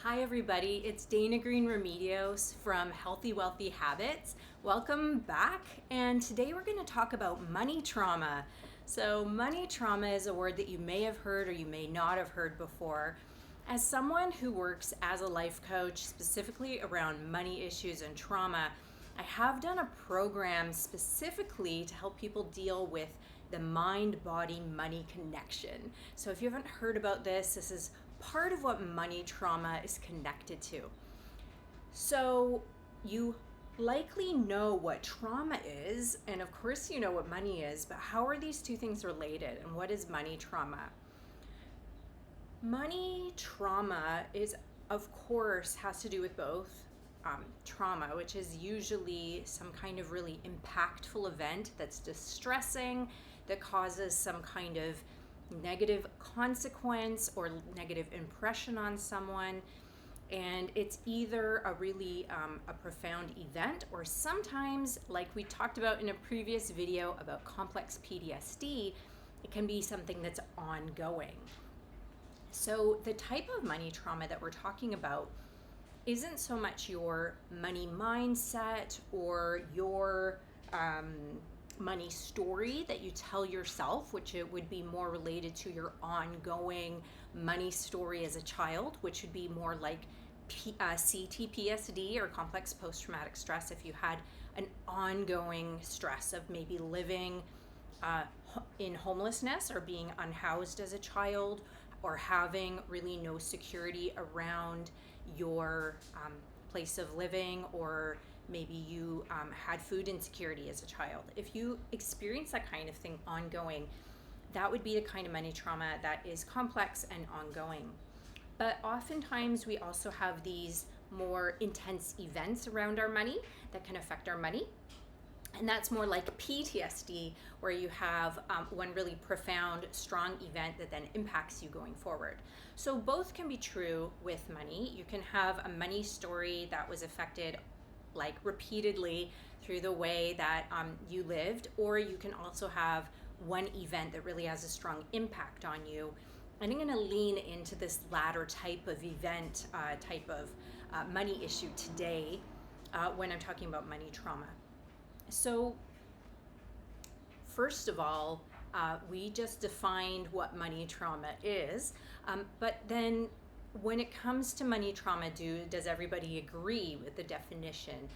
Hi everybody, it's Dana Green Remedios from Healthy Wealthy Habits. Welcome back, and today we're going to talk about money trauma. So money trauma is a word that you may have heard or you may not have heard before. As someone who works as a life coach specifically around money issues and trauma, I have done a program specifically to help people deal with the mind-body-money connection. So if you haven't heard about this is part of what money trauma is connected to. So you likely know what trauma is, and of course you know what money is, but how are these two things related, and what is money trauma? Money trauma is, of course, has to do with both trauma, which is usually some kind of really impactful event that's distressing, that causes some kind of negative consequence or negative impression on someone. And it's either a really a profound event, or sometimes, like we talked about in a previous video about complex PTSD, it can be something that's ongoing. So the type of money trauma that we're talking about isn't so much your money mindset or your money story that you tell yourself, which it would be more related to your ongoing money story as a child, which would be more like C-PTSD or complex post-traumatic stress. If you had an ongoing stress of maybe living in homelessness or being unhoused as a child, or having really no security around your place of living, or maybe you had food insecurity as a child. If you experience that kind of thing ongoing, that would be the kind of money trauma that is complex and ongoing. But oftentimes we also have these more intense events around our money that can affect our money. And that's more like PTSD, where you have one really profound, strong event that then impacts you going forward. So both can be true with money. You can have a money story that was affected like repeatedly through the way that you lived, or you can also have one event that really has a strong impact on you. And I'm going to lean into this latter type of event, type of money issue today when I'm talking about money trauma. So first of all, we just defined what money trauma is, but then when it comes to money trauma, does everybody agree with the definition?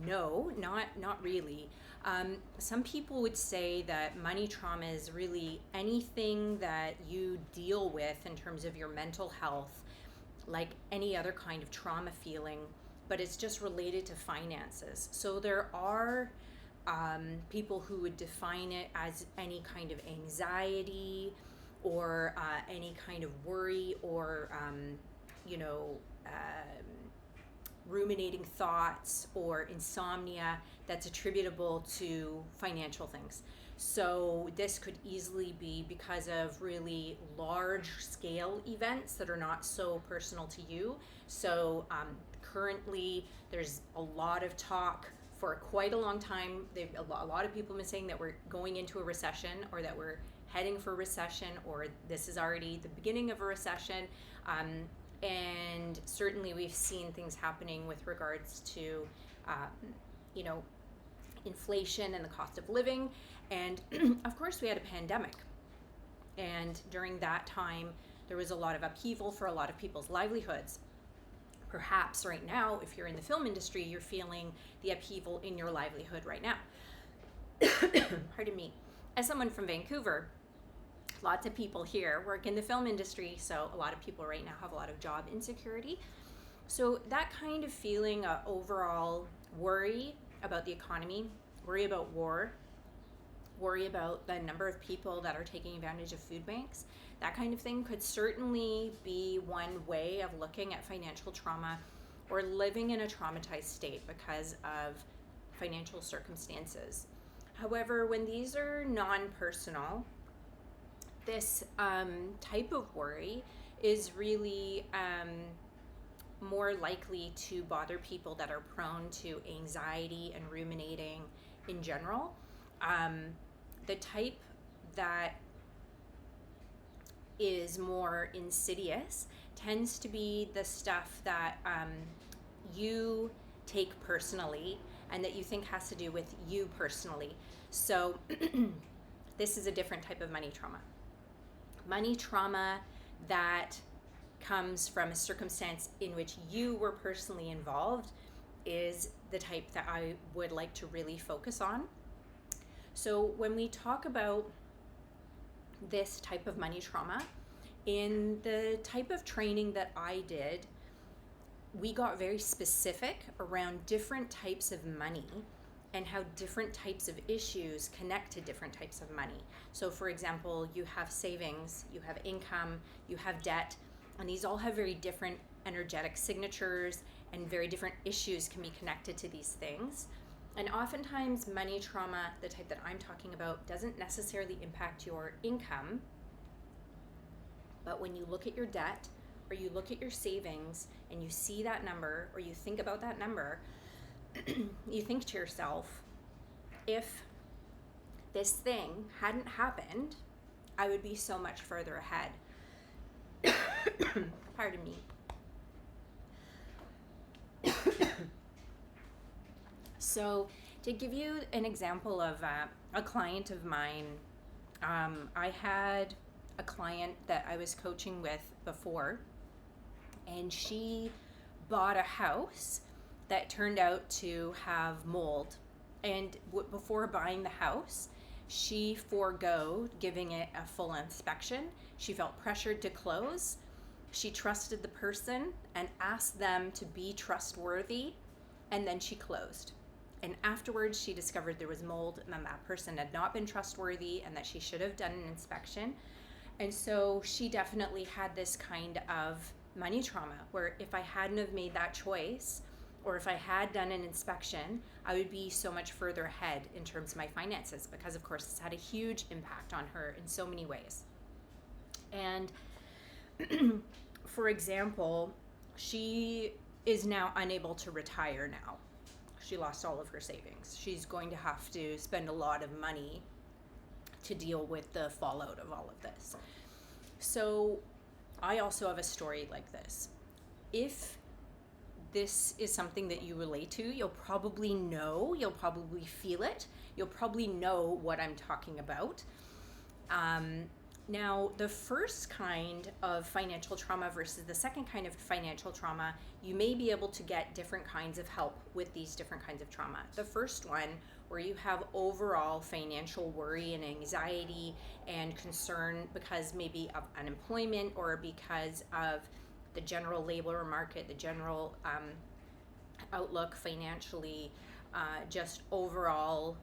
No, not really. Some people would say that money trauma is really anything that you deal with in terms of your mental health, like any other kind of trauma feeling, but it's just related to finances. So there are people who would define it as any kind of anxiety or any kind of worry or ruminating thoughts or insomnia that's attributable to financial things. So this could easily be because of really large scale events that are not so personal to you. So currently there's a lot of talk for quite a long time. A lot of people have been saying that we're going into a recession, or that we're heading for recession, or this is already the beginning of a recession. And certainly we've seen things happening with regards to, inflation and the cost of living. And of course we had a pandemic. And during that time, there was a lot of upheaval for a lot of people's livelihoods. Perhaps right now, if you're in the film industry, you're feeling the upheaval in your livelihood right now. Pardon me. As someone from Vancouver, lots of people here work in the film industry, so a lot of people right now have a lot of job insecurity. So that kind of feeling, overall worry about the economy, worry about war, worry about the number of people that are taking advantage of food banks, that kind of thing could certainly be one way of looking at financial trauma, or living in a traumatized state because of financial circumstances. However, when these are non-personal, this type of worry is really more likely to bother people that are prone to anxiety and ruminating in general. The type that is more insidious tends to be the stuff that you take personally and that you think has to do with you personally. So this is a different type of money trauma. Money trauma that comes from a circumstance in which you were personally involved is the type that I would like to really focus on. So when we talk about this type of money trauma, in the type of training that I did, we got very specific around different types of money and how different types of issues connect to different types of money. So for example, you have savings, you have income, you have debt, and these all have very different energetic signatures, and very different issues can be connected to these things. And oftentimes money trauma, the type that I'm talking about, doesn't necessarily impact your income, but when you look at your debt or you look at your savings and you see that number or you think about that number, you think to yourself, if this thing hadn't happened, I would be so much further ahead. Pardon me. So to give you an example of a client of mine, I had a client that I was coaching with before, and she bought a house that turned out to have mold. And before buying the house, she forgoed giving it a full inspection. She felt pressured to close. She trusted the person and asked them to be trustworthy, and then she closed. And afterwards, she discovered there was mold and that person had not been trustworthy and that she should have done an inspection. And so she definitely had this kind of money trauma where if I hadn't have made that choice, or if I had done an inspection, I would be so much further ahead in terms of my finances, because of course it's had a huge impact on her in so many ways. And for example, she is now unable to retire now. She lost all of her savings. She's going to have to spend a lot of money to deal with the fallout of all of this. So I also have a story like this. If this is something that you relate to, you'll probably feel it. You'll probably know what I'm talking about. Now, the first kind of financial trauma versus the second kind of financial trauma, you may be able to get different kinds of help with these different kinds of trauma. The first one, where you have overall financial worry and anxiety and concern because maybe of unemployment or because of the general labor market, the general outlook financially, just overall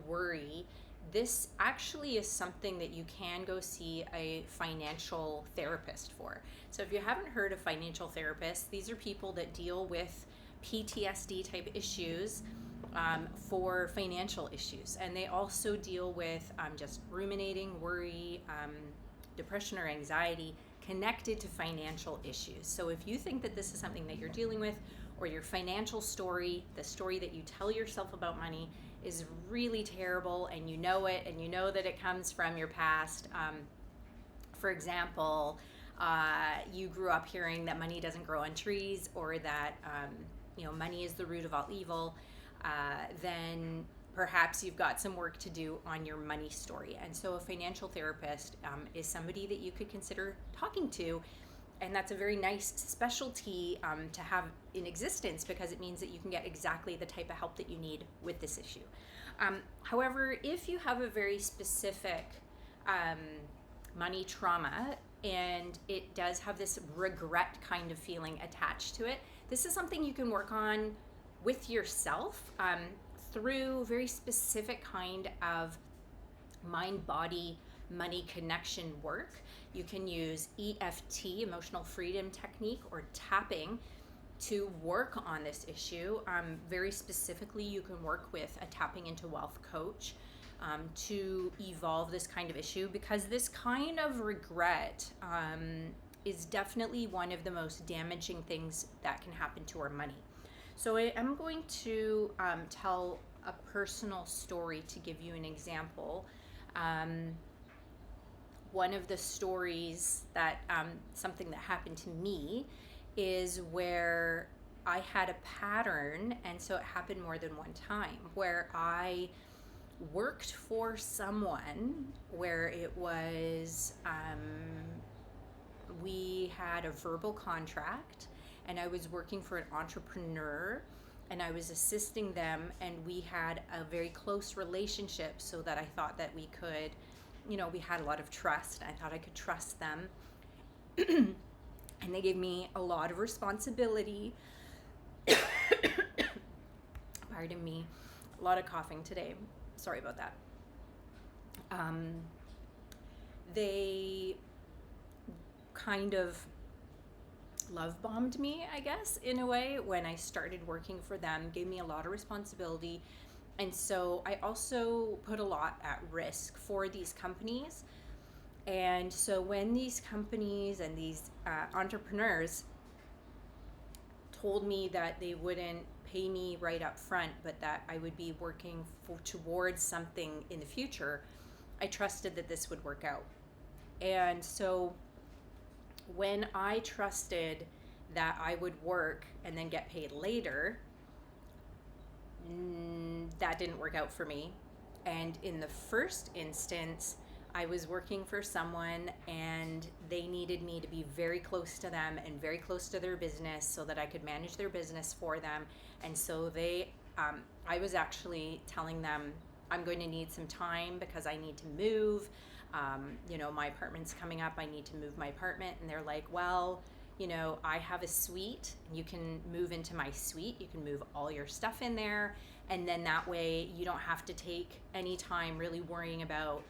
worry. This actually is something that you can go see a financial therapist for. So if you haven't heard of financial therapists, these are people that deal with PTSD type issues for financial issues. And they also deal with just ruminating, worry, depression or anxiety connected to financial issues. So if you think that this is something that you're dealing with, or your financial story, the story that you tell yourself about money is really terrible, and you know it, and you know that it comes from your past. For example, you grew up hearing that money doesn't grow on trees, or that money is the root of all evil. Then perhaps you've got some work to do on your money story. And so a financial therapist is somebody that you could consider talking to. And that's a very nice specialty to have in existence, because it means that you can get exactly the type of help that you need with this issue. However, if you have a very specific money trauma and it does have this regret kind of feeling attached to it, this is something you can work on with yourself through very specific kind of mind-body money connection work. You can use EFT, emotional freedom technique, or tapping to work on this issue. Very specifically, you can work with a tapping into wealth coach to evolve this kind of issue, because this kind of regret is definitely one of the most damaging things that can happen to our money. So I am going to tell a personal story to give you an example. one of the stories that something that happened to me is where I had a pattern, and so it happened more than one time, where I worked for someone where it was we had a verbal contract, and I was working for an entrepreneur, and I was assisting them, and we had a very close relationship, so that I thought that we could, we had a lot of trust. I thought I could trust them. And they gave me a lot of responsibility. Pardon me, a lot of coughing today. Sorry about that. They kind of love bombed me, I guess, in a way, when I started working for them, gave me a lot of responsibility. And so I also put a lot at risk for these companies. And so when these companies and these entrepreneurs told me that they wouldn't pay me right up front, but that I would be working towards something in the future, I trusted that this would work out. And so when I trusted that I would work and then get paid later, that didn't work out for me. And in the first instance, I was working for someone, and they needed me to be very close to them and very close to their business so that I could manage their business for them. And so I was actually telling them, I'm going to need some time because I need to move. My apartment's coming up. I need to move my apartment. And they're like, well, I have a suite. You can move into my suite. You can move all your stuff in there. And then that way you don't have to take any time really worrying about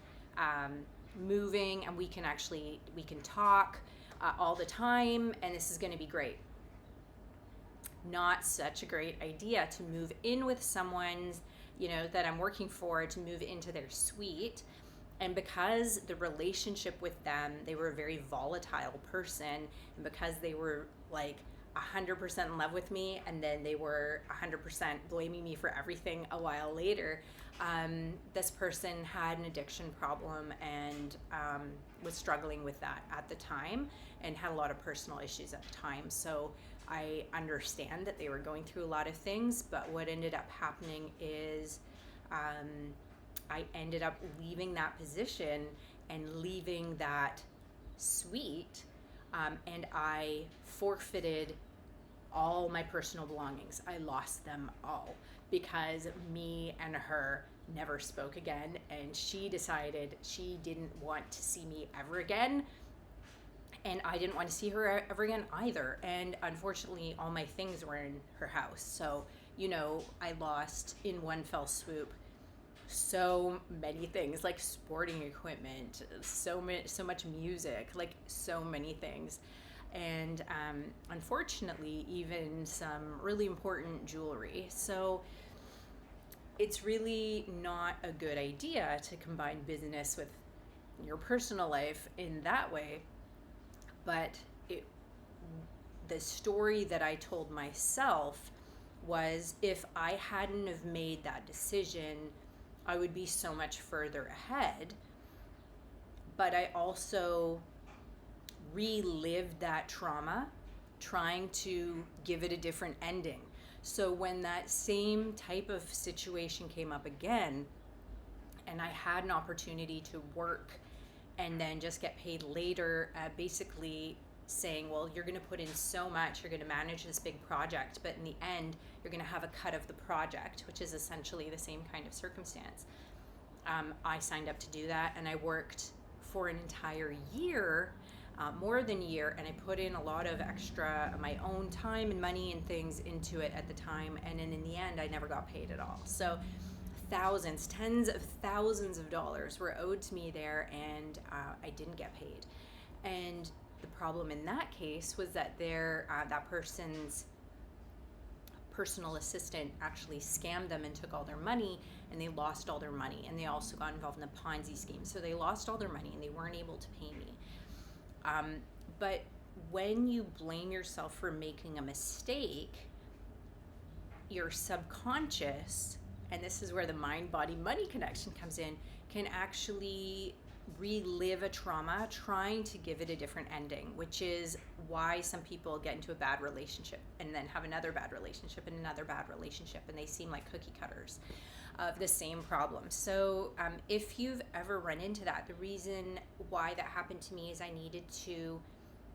moving, and we can talk all the time, and this is going to be great. Not such a great idea to move in with someone's, that I'm working for, to move into their suite. And because the relationship with them, they were a very volatile person, and because they were like 100% in love with me, and then they were 100% blaming me for everything a while later, this person had an addiction problem and was struggling with that at the time, and had a lot of personal issues at the time. So I understand that they were going through a lot of things, but what ended up happening is I ended up leaving that position and leaving that suite, and I forfeited all my personal belongings. I lost them all because me and her never spoke again, and she decided she didn't want to see me ever again, and I didn't want to see her ever again either. And unfortunately, all my things were in her house. So, I lost in one fell swoop so many things, like sporting equipment, so much music, like so many things. And unfortunately, even some really important jewelry. So it's really not a good idea to combine business with your personal life in that way. But the story that I told myself was, if I hadn't have made that decision, I would be so much further ahead. But I also relived that trauma, trying to give it a different ending. So when that same type of situation came up again, and I had an opportunity to work and then just get paid later, basically saying, well, you're going to put in so much, you're going to manage this big project, but in the end, you're going to have a cut of the project, which is essentially the same kind of circumstance. I signed up to do that, and I worked for an entire year, more than a year, and I put in a lot of extra my own time and money and things into it at the time, and then in the end, I never got paid at all. So thousands, tens of thousands of dollars were owed to me there, and I didn't get paid. And the problem in that case was that that person's personal assistant actually scammed them and took all their money, and they lost all their money, and they also got involved in a Ponzi scheme. So they lost all their money, and they weren't able to pay me. But when you blame yourself for making a mistake, your subconscious, and this is where the mind-body-money connection comes in, can actually relive a trauma trying to give it a different ending, which is why some people get into a bad relationship and then have another bad relationship and another bad relationship, and they seem like cookie cutters of the same problem. So if you've ever run into that, the reason why that happened to me is I needed to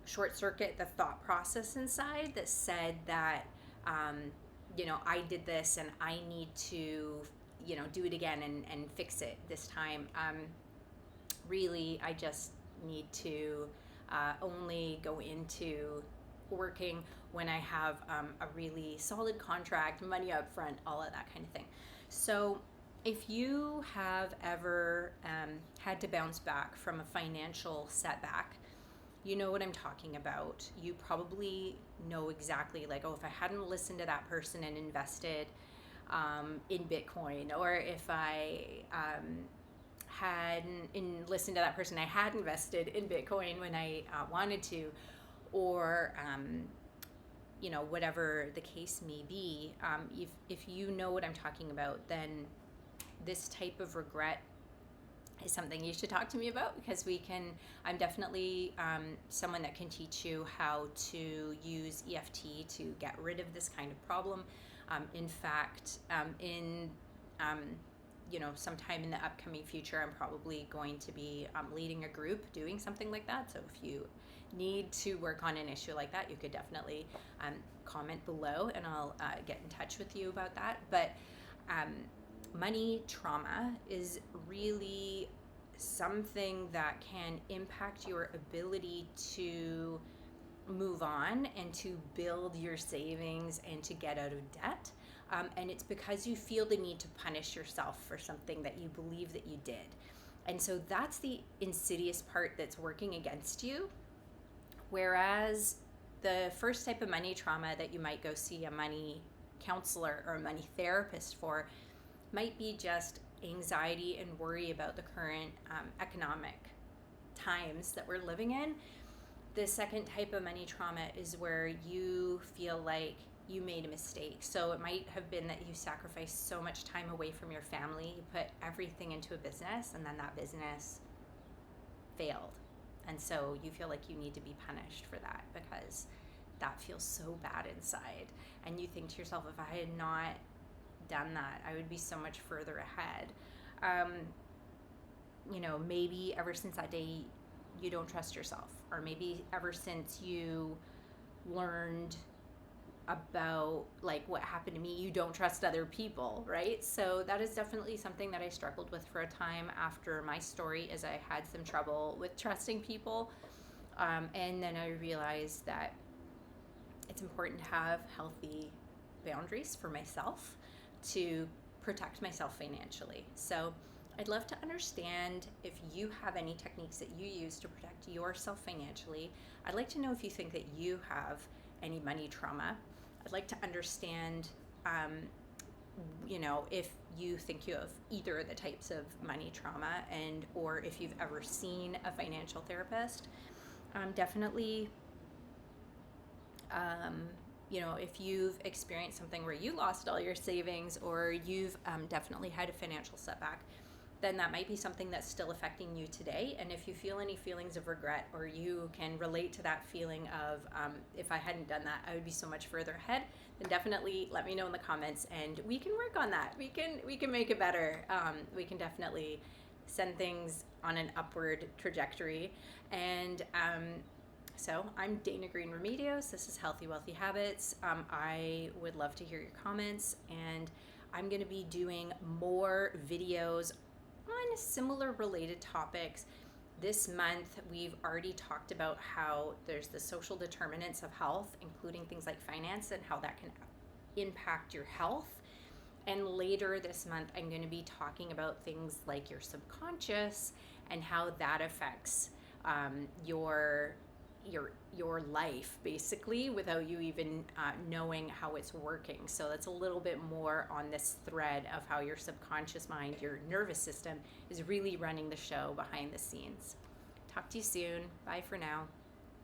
short circuit the thought process inside that said that I did this and I need to do it again and fix it this time. Really, I just need to only go into working when I have a really solid contract, money up front, all of that kind of thing. So if you have ever had to bounce back from a financial setback, you know what I'm talking about. You probably know exactly, like, oh, if I hadn't listened to that person and invested in Bitcoin, or if I hadn't listened to that person, I had invested in Bitcoin when I wanted to, or whatever the case may be, if you know what I'm talking about, then this type of regret is something you should talk to me about, because I'm definitely someone that can teach you how to use EFT to get rid of this kind of problem. In fact, sometime in the upcoming future, I'm probably going to be leading a group doing something like that. So if you need to work on an issue like that, you could definitely comment below and I'll get in touch with you about that. But money trauma is really something that can impact your ability to move on and to build your savings and to get out of debt. And it's because you feel the need to punish yourself for something that you believe that you did. And so that's the insidious part that's working against you. Whereas the first type of money trauma that you might go see a money counselor or a money therapist for might be just anxiety and worry about the current economic times that we're living in. The second type of money trauma is where you feel like you made a mistake. So it might have been that you sacrificed so much time away from your family, you put everything into a business, and then that business failed. And so you feel like you need to be punished for that because that feels so bad inside. And you think to yourself, if I had not done that, I would be so much further ahead. Maybe ever since that day, you don't trust yourself, or maybe ever since you learned about like what happened to me, you don't trust other people, right? So that is definitely something that I struggled with for a time after my story, as I had some trouble with trusting people. And then I realized that it's important to have healthy boundaries for myself to protect myself financially. So I'd love to understand if you have any techniques that you use to protect yourself financially. I'd like to know if you think that you have any money trauma. I'd like to understand, if you think you have either of the types of money trauma, and or if you've ever seen a financial therapist. Definitely, if you've experienced something where you lost all your savings, or you've definitely had a financial setback, then that might be something that's still affecting you today. And if you feel any feelings of regret, or you can relate to that feeling of, if I hadn't done that, I would be so much further ahead, then definitely let me know in the comments and we can work on that. We can make it better. We can definitely send things on an upward trajectory. And so I'm Dana Green Remedios. This is Healthy Wealthy Habits. I would love to hear your comments, and I'm going to be doing more videos on similar related topics. This month, we've already talked about how there's the social determinants of health, including things like finance and how that can impact your health. And later this month, I'm going to be talking about things like your subconscious and how that affects your life, basically, without you even knowing how it's working. So that's a little bit more on this thread of how your subconscious mind, your nervous system, is really running the show behind the scenes. Talk to you soon. Bye for now.